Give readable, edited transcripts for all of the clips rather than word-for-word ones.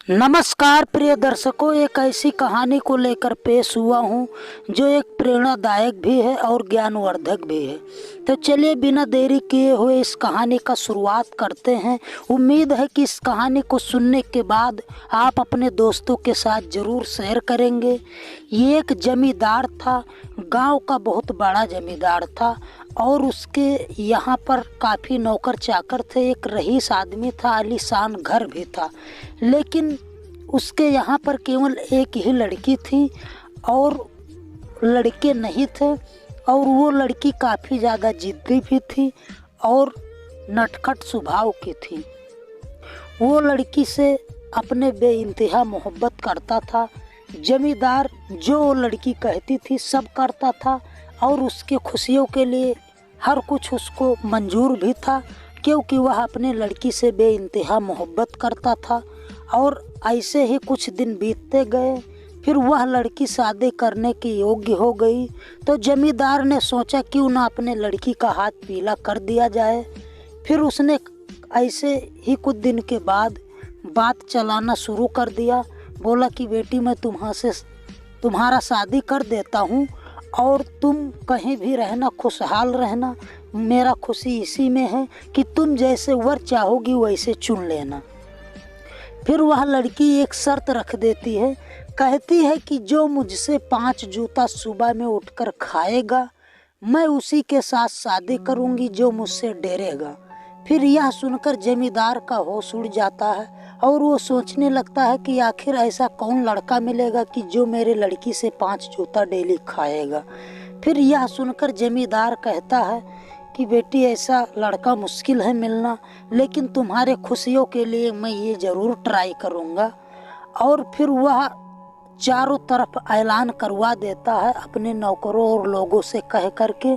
नमस्कार प्रिय दर्शकों, एक ऐसी कहानी को लेकर पेश हुआ हूँ जो एक प्रेरणादायक भी है और ज्ञानवर्धक भी है। तो चलिए बिना देरी किए हुए इस कहानी का शुरुआत करते हैं। उम्मीद है कि इस कहानी को सुनने के बाद आप अपने दोस्तों के साथ ज़रूर शेयर करेंगे। ये एक जमींदार था, गांव का बहुत बड़ा जमींदार था और उसके यहाँ पर काफ़ी नौकर चाकर थे। एक रईस आदमी था, आलीशान घर भी था, लेकिन उसके यहाँ पर केवल एक ही लड़की थी और लड़के नहीं थे। और वो लड़की काफ़ी ज़्यादा जिद्दी भी थी और नटखट स्वभाव की थी। वो लड़की से अपने बेइंतहा मोहब्बत करता था। जमींदार जो लड़की कहती थी सब करता था और उसके खुशियों के लिए हर कुछ उसको मंजूर भी था, क्योंकि वह अपने लड़की से बेइंतहा मोहब्बत करता था। और ऐसे ही कुछ दिन बीतते गए, फिर वह लड़की शादी करने के योग्य हो गई। तो जमींदार ने सोचा क्यों ना अपने लड़की का हाथ पीला कर दिया जाए। फिर उसने ऐसे ही कुछ दिन के बाद बात चलाना शुरू कर दिया। बोला कि बेटी, मैं तुम्हारा शादी कर देता हूँ और तुम कहीं भी रहना, खुशहाल रहना। मेरा खुशी इसी में है कि तुम जैसे वर चाहोगी वैसे चुन लेना। फिर वह लड़की एक शर्त रख देती है, कहती है कि जो मुझसे 5 जूता सुबह में उठकर खाएगा, मैं उसी के साथ शादी करूंगी जो मुझसे डरेगा। फिर यह सुनकर जमींदार का होश उड़ जाता है और वो सोचने लगता है कि आखिर ऐसा कौन लड़का मिलेगा कि जो मेरे लड़की से 5 जूता डेली खाएगा। फिर यह सुनकर जमींदार कहता है कि बेटी, ऐसा लड़का मुश्किल है मिलना, लेकिन तुम्हारे खुशियों के लिए मैं ये ज़रूर ट्राई करूँगा। और फिर वह चारों तरफ ऐलान करवा देता है अपने नौकरों और लोगों से कह करके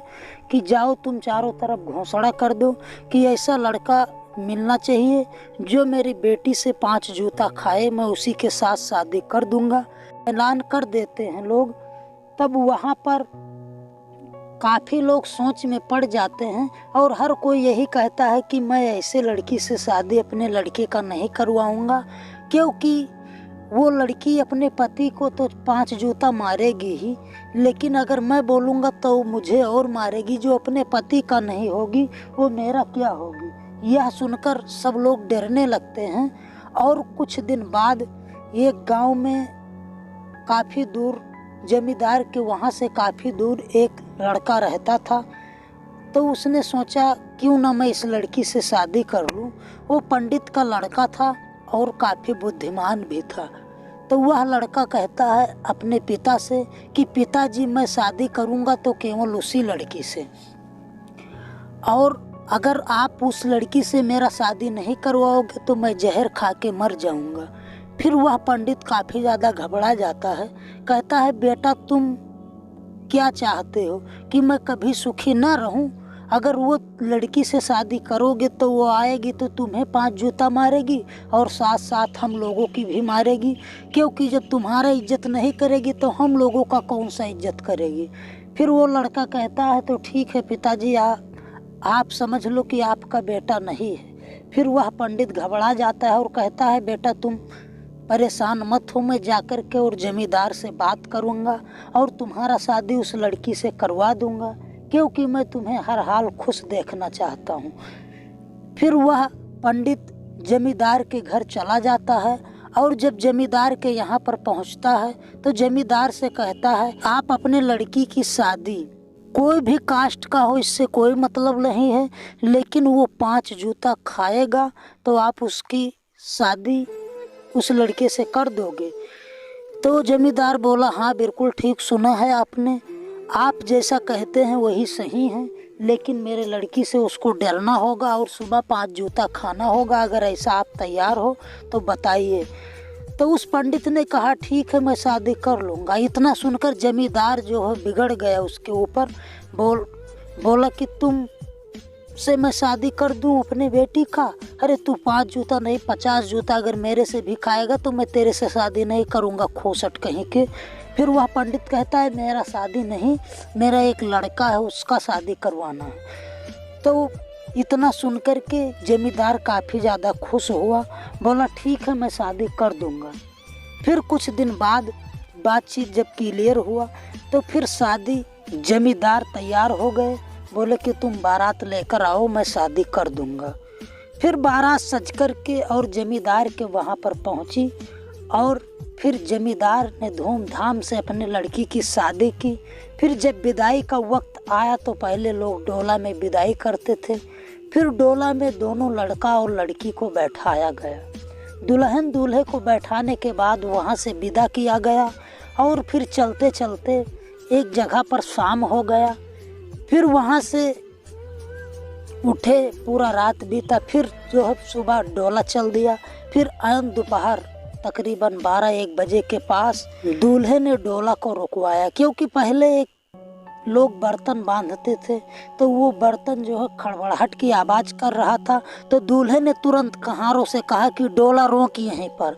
कि जाओ तुम चारों तरफ घोषणा कर दो कि ऐसा लड़का मिलना चाहिए जो मेरी बेटी से 5 जूता खाए, मैं उसी के साथ शादी कर दूंगा। ऐलान कर देते हैं लोग। तब वहाँ पर काफ़ी लोग सोच में पड़ जाते हैं और हर कोई यही कहता है कि मैं ऐसे लड़की से शादी अपने लड़के का नहीं करवाऊंगा, क्योंकि वो लड़की अपने पति को तो 5 जूता मारेगी ही, लेकिन अगर मैं बोलूँगा तो मुझे और मारेगी। जो अपने पति का नहीं होगी वो मेरा क्या होगी। यह सुनकर सब लोग डरने लगते हैं। और कुछ दिन बाद एक गांव में काफ़ी दूर, जमींदार के वहाँ से काफ़ी दूर एक लड़का रहता था। तो उसने सोचा क्यों ना मैं इस लड़की से शादी कर लूँ। वो पंडित का लड़का था और काफ़ी बुद्धिमान भी था। तो वह लड़का कहता है अपने पिता से कि पिताजी, मैं शादी करूँगा तो केवल उसी लड़की से, और अगर आप उस लड़की से मेरा शादी नहीं करवाओगे तो मैं जहर खा के मर जाऊँगा। फिर वह पंडित काफ़ी ज़्यादा घबरा जाता है। कहता है, बेटा तुम क्या चाहते हो कि मैं कभी सुखी ना रहूं? अगर वो लड़की से शादी करोगे तो वो आएगी तो तुम्हें 5 जूता मारेगी और साथ साथ हम लोगों की भी मारेगी, क्योंकि जब तुम्हारा इज्जत नहीं करेगी तो हम लोगों का कौन सा इज्जत करेगी। फिर वो लड़का कहता है तो ठीक है पिताजी, आप समझ लो कि आपका बेटा नहीं है। फिर वह पंडित घबरा जाता है और कहता है, बेटा तुम परेशान मत हो, मैं जाकर के और जमींदार से बात करूँगा और तुम्हारा शादी उस लड़की से करवा दूँगा, क्योंकि मैं तुम्हें हर हाल खुश देखना चाहता हूँ। फिर वह पंडित जमींदार के घर चला जाता है और जब जमींदार के यहाँ पर पहुँचता है तो जमींदार से कहता है, आप अपने लड़की की शादी कोई भी कास्ट का हो इससे कोई मतलब नहीं है, लेकिन वो 5 जूता खाएगा तो आप उसकी शादी उस लड़के से कर दोगे। तो जमींदार बोला, हाँ बिल्कुल ठीक सुना है आपने, आप जैसा कहते हैं वही सही है, लेकिन मेरे लड़की से उसको डरना होगा और सुबह 5 जूता खाना होगा। अगर ऐसा आप तैयार हो तो बताइए। तो उस पंडित ने कहा, ठीक है मैं शादी कर लूँगा। इतना सुनकर जमींदार जो है बिगड़ गया उसके ऊपर। बोला कि तुम से मैं शादी कर दूं अपने बेटी का? अरे तू 5 जूता नहीं 50 जूता अगर मेरे से भी खाएगा तो मैं तेरे से शादी नहीं करूँगा, खोसट कहीं के। फिर वह पंडित कहता है, मेरा शादी नहीं, मेरा एक लड़का है उसका शादी करवाना है। तो इतना सुनकर के जमींदार काफ़ी ज़्यादा खुश हुआ, बोला ठीक है मैं शादी कर दूंगा। फिर कुछ दिन बाद बातचीत जब क्लियर हुआ तो फिर शादी, जमींदार तैयार हो गए, बोले कि तुम बारात लेकर आओ मैं शादी कर दूंगा। फिर बारात सज कर के और जमींदार के वहाँ पर पहुँची और फिर जमींदार ने धूमधाम से अपने लड़की की शादी की। फिर जब विदाई का वक्त आया तो पहले लोग डोला में विदाई करते थे, फिर डोला में दोनों लड़का और लड़की को बैठाया गया। दुल्हन दूल्हे को बैठाने के बाद वहाँ से विदा किया गया और फिर चलते चलते एक जगह पर शाम हो गया। फिर वहाँ से उठे, पूरा रात बीता, फिर जो है सुबह डोला चल दिया। फिर ऐन दोपहर तकरीबन 12-1 बजे के पास दूल्हे ने डोला को रुकवाया, क्योंकि पहले एक लोग बर्तन बांधते थे तो वो बर्तन जो है खड़बड़ाहट की आवाज़ कर रहा था, तो दूल्हे ने तुरंत कहारों से कहा कि डोला रोक यहीं पर,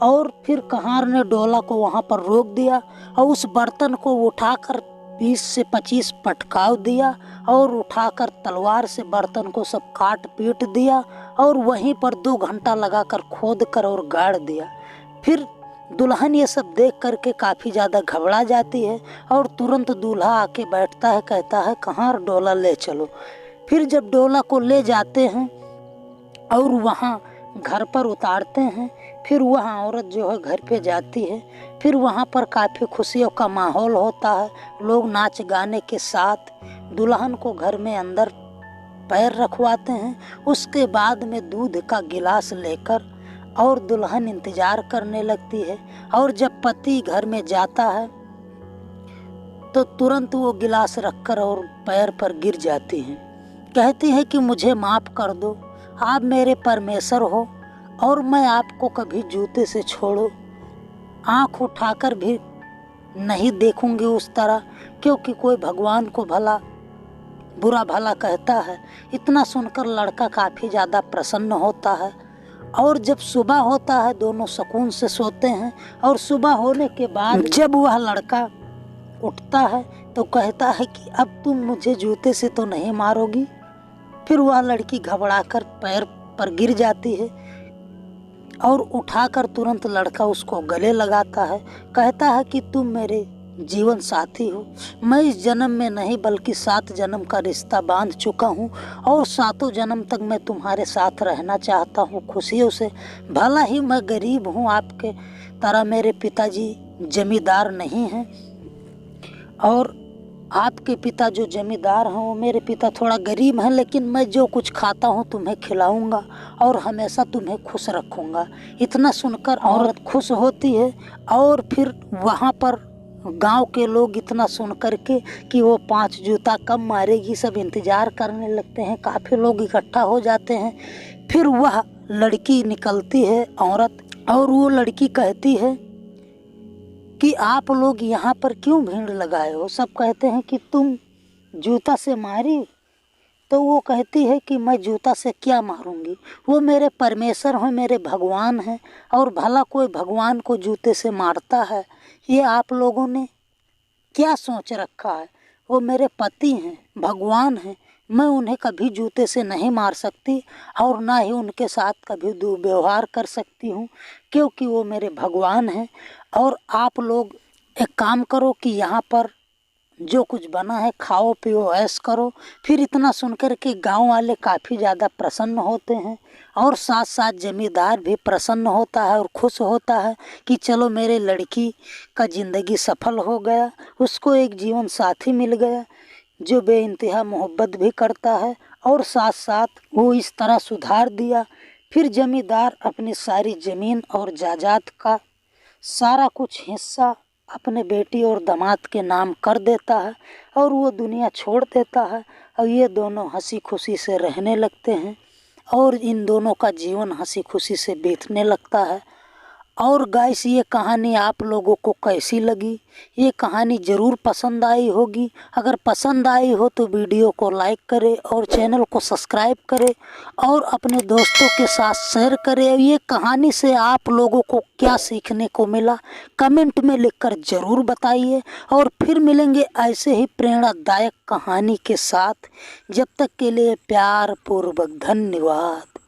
और फिर कहार ने डोला को वहाँ पर रोक दिया और उस बर्तन को उठाकर 20 से 25 पटकाव दिया और उठाकर तलवार से बर्तन को सब काट पीट दिया और वहीं पर 2 घंटा लगाकर खोद कर और गाड़ दिया। फिर दुल्हन ये सब देख करके काफ़ी ज़्यादा घबरा जाती है और तुरंत दूल्हा आके बैठता है, कहता है कहाँ डोला ले चलो। फिर जब डोला को ले जाते हैं और वहाँ घर पर उतारते हैं, फिर वह औरत जो है घर पे जाती है। फिर वहाँ पर काफ़ी खुशियों का माहौल होता है, लोग नाच गाने के साथ दुल्हन को घर में अंदर पैर रखवाते हैं। उसके बाद में दूध का गिलास लेकर और दुल्हन इंतज़ार करने लगती है, और जब पति घर में जाता है तो तुरंत वो गिलास रखकर और पैर पर गिर जाती हैं। कहती है कि मुझे माफ़ कर दो, आप मेरे परमेश्वर हो और मैं आपको कभी जूते से छोड़ो, आँख उठाकर भी नहीं देखूंगी उस तरह, क्योंकि कोई भगवान को भला बुरा भला कहता है। इतना सुनकर लड़का काफ़ी ज़्यादा प्रसन्न होता है, और जब सुबह होता है दोनों सुकून से सोते हैं। और सुबह होने के बाद जब वह लड़का उठता है तो कहता है कि अब तुम मुझे जूते से तो नहीं मारोगी। फिर वह लड़की घबराकर पैर पर गिर जाती है और उठाकर तुरंत लड़का उसको गले लगाता है, कहता है कि तुम मेरे जीवन साथी हो, मैं इस जन्म में नहीं बल्कि 7 जन्म का रिश्ता बांध चुका हूँ और 7 जन्म तक मैं तुम्हारे साथ रहना चाहता हूँ खुशियों से। भला ही मैं गरीब हूँ, आपके तरह मेरे पिताजी जमींदार नहीं हैं, और आपके पिता जो जमींदार हैं वो मेरे पिता थोड़ा गरीब हैं, लेकिन मैं जो कुछ खाता हूँ तुम्हें खिलाऊंगा और हमेशा तुम्हें खुश रखूंगा। इतना सुनकर औरत खुश होती है, और फिर वहाँ पर गांव के लोग इतना सुन करके कि वो 5 जूता कब मारेगी सब इंतज़ार करने लगते हैं। काफ़ी लोग इकट्ठा हो जाते हैं। फिर वह लड़की निकलती है औरत, और वो लड़की कहती है कि आप लोग यहाँ पर क्यों भीड़ लगाए हो। सब कहते हैं कि तुम जूता से मारी, तो वो कहती है कि मैं जूता से क्या मारूंगी, वो मेरे परमेश्वर हैं, मेरे भगवान हैं, और भला कोई भगवान को जूते से मारता है, ये आप लोगों ने क्या सोच रखा है। वो मेरे पति हैं, भगवान हैं, मैं उन्हें कभी जूते से नहीं मार सकती और ना ही उनके साथ कभी दुर्व्यवहार कर सकती हूँ, क्योंकि वो मेरे भगवान हैं। और आप लोग एक काम करो कि यहाँ पर जो कुछ बना है खाओ पियो ऐश करो। फिर इतना सुनकर के गांव वाले काफ़ी ज़्यादा प्रसन्न होते हैं, और साथ साथ जमींदार भी प्रसन्न होता है और खुश होता है कि चलो मेरे लड़की का ज़िंदगी सफल हो गया, उसको एक जीवन साथी मिल गया जो बेइंतहा मोहब्बत भी करता है, और साथ साथ वो इस तरह सुधार दिया। फिर जमींदार अपनी सारी ज़मीन और जायदाद का सारा कुछ हिस्सा अपने बेटी और दामाद के नाम कर देता है और वो दुनिया छोड़ देता है, और ये दोनों हंसी खुशी से रहने लगते हैं और इन दोनों का जीवन हंसी खुशी से बीतने लगता है। और गाइस ये कहानी आप लोगों को कैसी लगी? ये कहानी ज़रूर पसंद आई होगी। अगर पसंद आई हो तो वीडियो को लाइक करें और चैनल को सब्सक्राइब करें और अपने दोस्तों के साथ शेयर करें। ये कहानी से आप लोगों को क्या सीखने को मिला कमेंट में लिखकर ज़रूर बताइए। और फिर मिलेंगे ऐसे ही प्रेरणादायक कहानी के साथ। जब तक के लिए प्यार पूर्वक धन्यवाद।